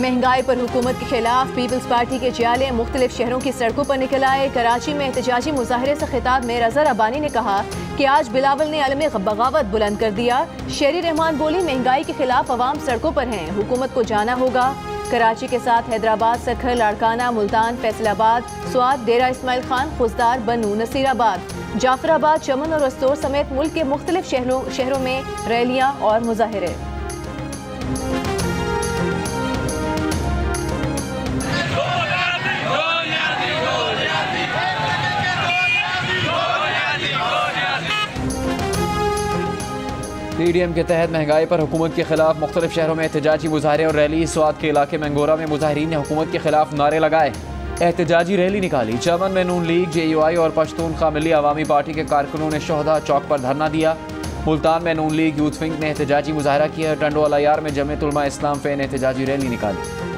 महंगाई पर हुकूमत के खिलाफ पीपल्स पार्टी के जियाले मुख्तलिफ शहरों की सड़कों पर निकल आए। कराची में एहतजाजी मुजाहरे से खिताब में रज़ा रब्बानी ने कहा कि आज बिलावल ने आलम बगावत बुलंद कर दिया। शेरी रहमान बोली, महंगाई के खिलाफ अवाम सड़कों पर हैं, हुकूमत को जाना होगा। कराची के साथ हैदराबाद, सखर, लाड़काना, मुल्तान, फैसलाबाद, स्वात, डेरा इस्माइल खान, खुजदार, बनू, नसीराबाद, जाफराबाद, चमन और रस्तोर समेत मुल्क के मुख्तलिफ शहरों में रैलियां और मुजाहरे। पीडीएम के तहत महंगाई पर हुकूमत के खिलाफ मुख्तलिफ शहरों में एहतजाजी मुजाहरे और रैली। स्वात के इलाके मंगोरा में मुजाहरीन ने हुकूमत के खिलाफ नारे लगाए, एहतजाजी रैली निकाली। चमन में नून लीग, JUI और पश्तूनख्वा मिली अवामी पार्टी के कारकुनों ने शोहदा चौक पर धरना दिया। मुल्तान में नून लीग यूथ विंग ने एहतजाजी मुजाहरा किया। टंडो अलायार में जमीयत उलमा इस्लाम फे ने एहतजाजी रैली निकाली।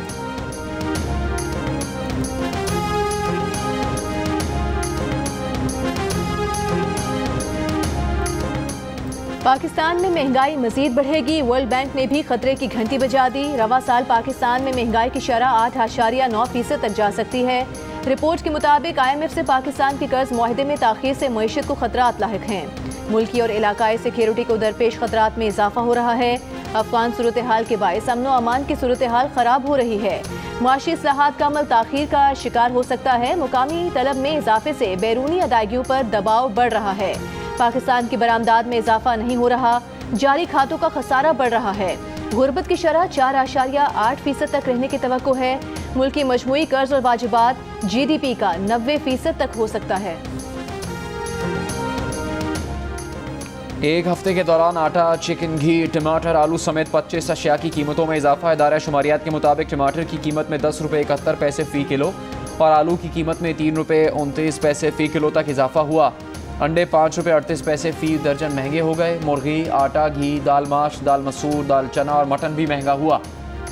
पाकिस्तान में महंगाई मजीद बढ़ेगी, वर्ल्ड बैंक ने भी खतरे की घंटी बजा दी। रवा साल पाकिस्तान में महंगाई की शरह 8.9% तक जा सकती है। रिपोर्ट के मुताबिक IMF से पाकिस्तान के कर्ज मुआहदे में ताखीर से मईशत को खतरात लाहिक हैं। मुल्की और इलाकाई सिक्योरिटी को दरपेश खतरात में इजाफा हो रहा है। अफगान सूरत हाल के बायस अमन व अमान की सूरत हाल खराब हो रही है। मुआशी इस्लाहात का अमल ताखीर का शिकार हो सकता है। मुकामी तलब में इजाफे से बैरूनी अदायगियों पर दबाव बढ़ रहा है। पाकिस्तान की बरामदाद में इजाफा नहीं हो रहा, जारी खातों का खसारा बढ़ रहा है। गुर्बत की शरह 4.8% तक रहने की तवक्को है। मुल्क की मजमूई कर्ज और वाजिबात GDP का 90% तक हो सकता है। एक हफ्ते के दौरान आटा, चिकन, घी, टमाटर, आलू समेत 25 अशिया की कीमतों में इजाफा। इदारा शुमारियात के मुताबिक टमाटर की कीमत में 10 रुपये 71 पैसे फ़ी किलो और आलू की कीमत में 3 रुपये 29 पैसे फ़ी किलो तक इजाफा हुआ। अंडे 5 रुपये 38 पैसे फ़ी दर्जन महंगे हो गए। मुर्गी, आटा, घी, दाल माश, दाल मसूर, दाल चना और मटन भी महंगा हुआ।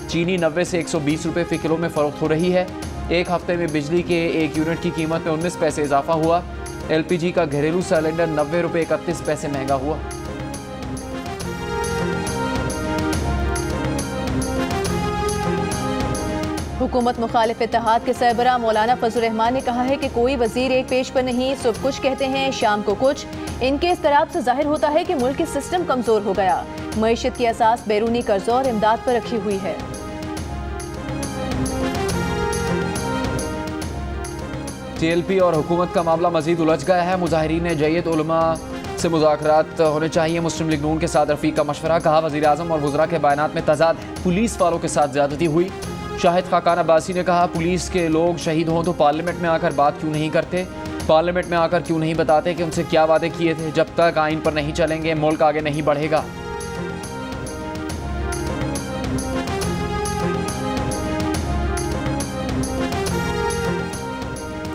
चीनी 90 से 120 रुपये फ़ी किलो में फ़रोख्त हो रही है। एक हफ्ते में बिजली के 1 यूनिट की कीमत में 19 पैसे इजाफा हुआ। LPG का घरेलू सिलेंडर 90 रुपये 31 पैसे महंगा हुआ। हुकूमत मुखालिफ इत्तेहाद के सरबराह मौलाना फजल रहमान ने कहा है कि कोई वजीर एक पेज पर नहीं, सुबह कुछ कहते हैं शाम को कुछ। इनके इस्तराब से जाहिर होता है कि मुल्क की सिस्टम कमजोर हो गया। मईशत की असास बैरूनी कर्जों और इमदाद पर रखी हुई है। TLP और हुकूमत का मामला मजीद उलझ गया है। मुजाहिरीन ने जमीयत उलमा से मुज़ाकरात होने चाहिए। मुस्लिम लीग नून के साथ रफ़ीक का मशवरा। कहा, वज़ीर आज़म और वज़रा के बयानात में तजाद है। पुलिस वालों के साथ ज़्यादती हुई। शाहिद खाकान अब्बासी ने कहा, पुलिस के लोग शहीद हों तो पार्लियामेंट में आकर बात क्यों नहीं करते, पार्लियामेंट में आकर क्यों नहीं बताते कि उनसे क्या वादे किए थे। जब तक आइन पर नहीं चलेंगे मुल्क आगे नहीं बढ़ेगा।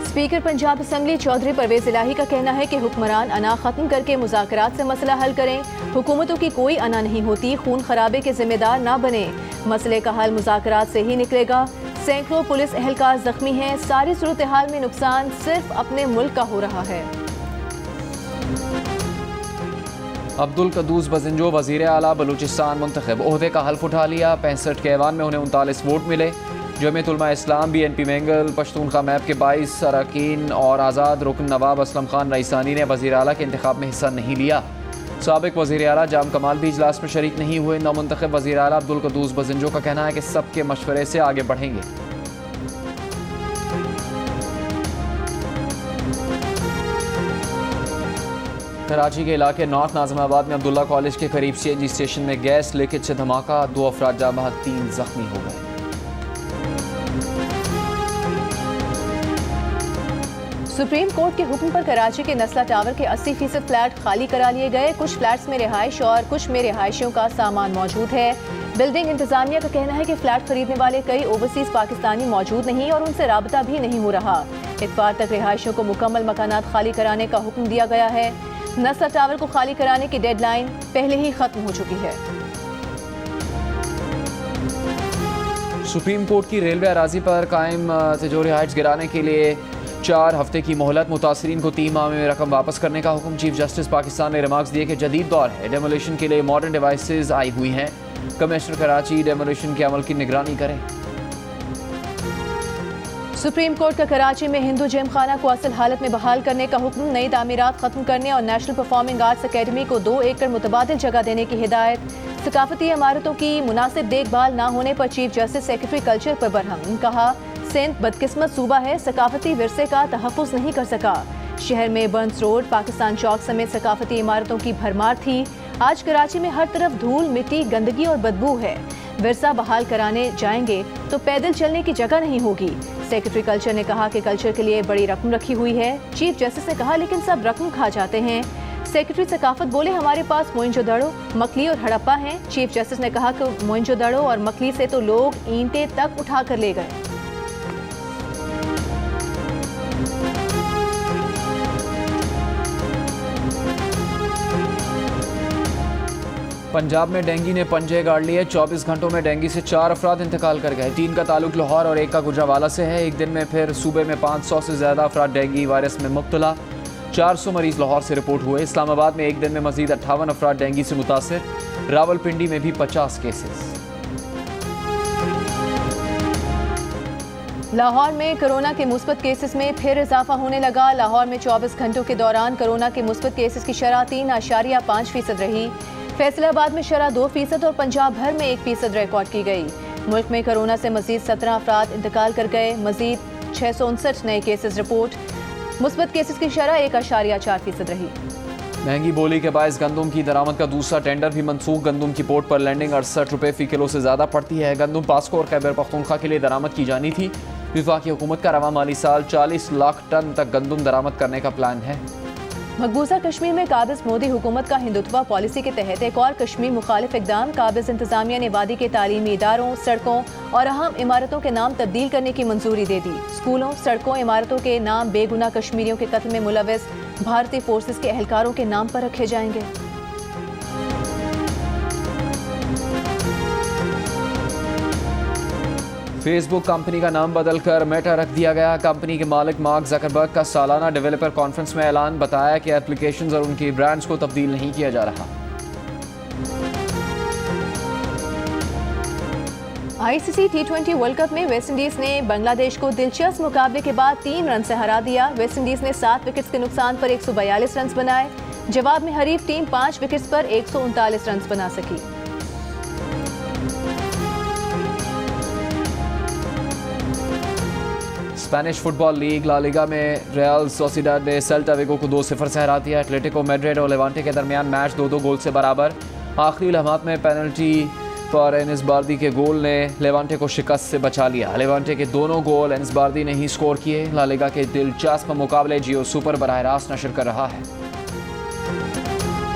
स्पीकर पंजाब असम्बली चौधरी परवेज इलाही का कहना है कि हुक्मरान अना खत्म करके मुज़ाकरात से मसला हल करें। हुकूमतों की कोई अना नहीं होती, खून खराबे के जिम्मेदार ना बने। मसले का हल मुज़ाकरात से ही निकलेगा। सैकड़ों पुलिस एहलकार जख्मी हैं। सारी सूरत हाल में नुकसान सिर्फ अपने मुल्क का हो रहा है। अब्दुल कदूस बजिंजो वज़ीर आला बलूचिस्तान मुंतखब। ओहदे का हल्फ उठा लिया। 65 के ऐवान में उन्हें 39 वोट मिले। जमीयत उलमा इस्लाम, BNP मैंगल, पश्तूनख्वा मैप के 22 अरकान और आज़ाद रुकन नवाब असलम खान रईसानी ने वज़ीर आला के इंतखाब में हिस्सा नहीं लिया। साबिक वज़ीर आला जाम कमाल भी इजलास में शरीक नहीं हुए। नौमुंतखब वज़ीर आला अब्दुल कदूस बजिंजो का कहना है कि सबके मशवरे से आगे बढ़ेंगे। कराची के इलाके नॉर्थ नाज़िमाबाद में अब्दुल्ला कॉलेज के करीब CNG स्टेशन में गैस लीकेज से धमाका। 2 अफराद जाँ बहक, 3 जख्मी हो गए। सुप्रीम कोर्ट के हुक्म पर कराची के नस्ला टावर के 80% फ्लैट खाली करा लिए गए। कुछ फ्लैट्स में रिहाइश और कुछ में रिहायशियों का सामान मौजूद है। बिल्डिंग इंतजामिया का कहना है कि फ्लैट खरीदने वाले कई ओवरसीज पाकिस्तानी मौजूद नहीं और उनसे राबता भी नहीं हो रहा। इतवार तक रिहायशियों को मुकम्मल मकानात खाली कराने का हुक्म दिया गया है। नस्ला टावर को खाली कराने की डेडलाइन पहले ही खत्म हो चुकी है। सुप्रीम कोर्ट की रेलवे अराजी पर कायम तिजोरी हाइट्स गिराने के लिए 4 हफ्ते की मोहलत। मुतासरीन को 3 माह में रकम वापस करने का हुक्म। चीफ जस्टिस पाकिस्तान ने रिमार्क्स दिए कि जदीद दौर है, डेमोलिशन के लिए मॉडर्न डिवाइसेज आई हुई हैं। कमिश्नर कराची डेमोलिशन के अमल की निगरानी करें। सुप्रीम कोर्ट का कराची में हिंदू जिम खाना को असल हालत में बहाल करने का हुक्म, नई तामीरात खत्म करने और नेशनल परफॉर्मिंग आर्ट्स अकेडमी को 2 एकड़ मुतबादिल जगह देने की हिदायत। सकाफती इमारतों की मुनासिब देखभाल न होने पर चीफ जस्टिस सेक्रेटरी कल्चर पर बरहम, कहा सिंध बदकिस्मत सूबा है, सकाफती विरसे का तहफ़्फ़ुज़ नहीं कर सका। शहर में बर्न्स रोड, पाकिस्तान चौक समेत सकाफती इमारतों की भरमार थी। आज कराची में हर तरफ धूल, मिट्टी, गंदगी और बदबू है। विरसा बहाल कराने जाएंगे तो पैदल चलने की जगह नहीं होगी। सेक्रेटरी कल्चर ने कहा कि कल्चर के लिए बड़ी रकम रखी हुई है। चीफ जस्टिस ने कहा लेकिन सब रकम खा जाते हैं। सेक्रेटरी सकाफत बोले हमारे पास मोइंजोदड़ो, मकली और हड़प्पा हैं। चीफ जस्टिस ने कहा कि मोइंजोदड़ो और मकली से तो लोग ईंटें तक उठा कर ले गए। पंजाब में डेंगू ने पंजे गाड़ लिए। 24 घंटों में डेंगू से 4 अफराद इंतकाल कर गए। 3 का ताल्लुक लाहौर और 1 का गुजरावाला से है। एक दिन में फिर सूबे में 500 से ज़्यादा अफराद डेंगू वायरस में मुब्तला। 400 मरीज लाहौर से रिपोर्ट हुए। इस्लामाबाद में एक दिन में मजीद 58 अफराद डेंगू से मुतासिर। रावलपिंडी में भी 50 केसेस। लाहौर में कोरोना के मुस्बत केसेस में फिर इजाफा होने लगा। लाहौर में 24 घंटों के दौरान कोरोना के मुस्बत केसेस की शरह 3.5% रही। फैसलाबाद में शरह 2% और पंजाब भर में 1% रिकॉर्ड की गई। मुल्क में कोरोना से मजीद 17 अफराद इंतकाल कर गए। मजीद 659 नए केसेस रिपोर्ट। मुस्बत केसेस की शरह 1.4% रही। महंगी बोली के बायस गंदम की दरामद का दूसरा टेंडर भी मनसूख। गंदम की पोर्ट पर लैंडिंग 68 रुपये फ़ी किलो से ज़्यादा पड़ती है। गंदम पास्को और खैबर पख्तूनख्वा के लिए दरामद की जानी थी। वफाकी हुकूमत का रवा माली साल 40 लाख टन तक गंदम दरामद करने का प्लान है। मकबूजा कश्मीर में काबिज मोदी हुकूमत का हिंदुत्वा पॉलिसी के तहत एक और कश्मीर मुखालिफ इकदाम। काबिज इंतजामिया ने वादी के तालीमी इदारों, सड़कों और अहम इमारतों के नाम तब्दील करने की मंजूरी दे दी। स्कूलों, सड़कों, इमारतों के नाम बेगुनाह कश्मीरियों के कत्ल में मुलविस भारतीय फोर्सेस के एहलकारों के नाम पर रखे जाएंगे। फेसबुक कंपनी का नाम बदलकर मेटा रख दिया गया। कंपनी के मालिक मार्क ज़करबर्ग का सालाना डेवलपर कॉन्फ्रेंस में ऐलान, बताया कि एप्लीकेशंस और उनकी ब्रांड्स को तब्दील नहीं किया जा रहा। आईसीसी T20 वर्ल्ड कप में वेस्टइंडीज ने बांग्लादेश को दिलचस्प मुकाबले के बाद 3 रन से हरा दिया। वेस्टइंडीज ने 7 विकेट्स के नुकसान पर 142 रन बनाए। जवाब में हरीफ टीम 5 विकेट्स पर 139 रन बना सकी। Spanish football league La Liga में रियल सोसिडाड ने सेल्टा विगो को 2-0 से हरा दिया। एटलेटिको मैड्रिड और लेवांटे के दरमियान मैच 2-2 गोल से बराबर। आखिरी लम्हात में पेनल्टी पर एनिस बार्दी के गोल ने लेवांटे को शिकस्त से बचा लिया। लेवांटे के दोनों गोल एनिस बार्दी ने ही स्कोर किए। ला लीगा के दिलचस्प मुकाबले जियो सुपर बराह रास्त नशर कर रहा है।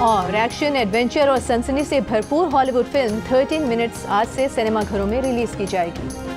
और एक्शन, एडवेंचर और सनसनी से भरपूर हॉलीवुड फिल्म 13 मिनट्स आज से सिनेमा घरों में रिलीज की जाएगी।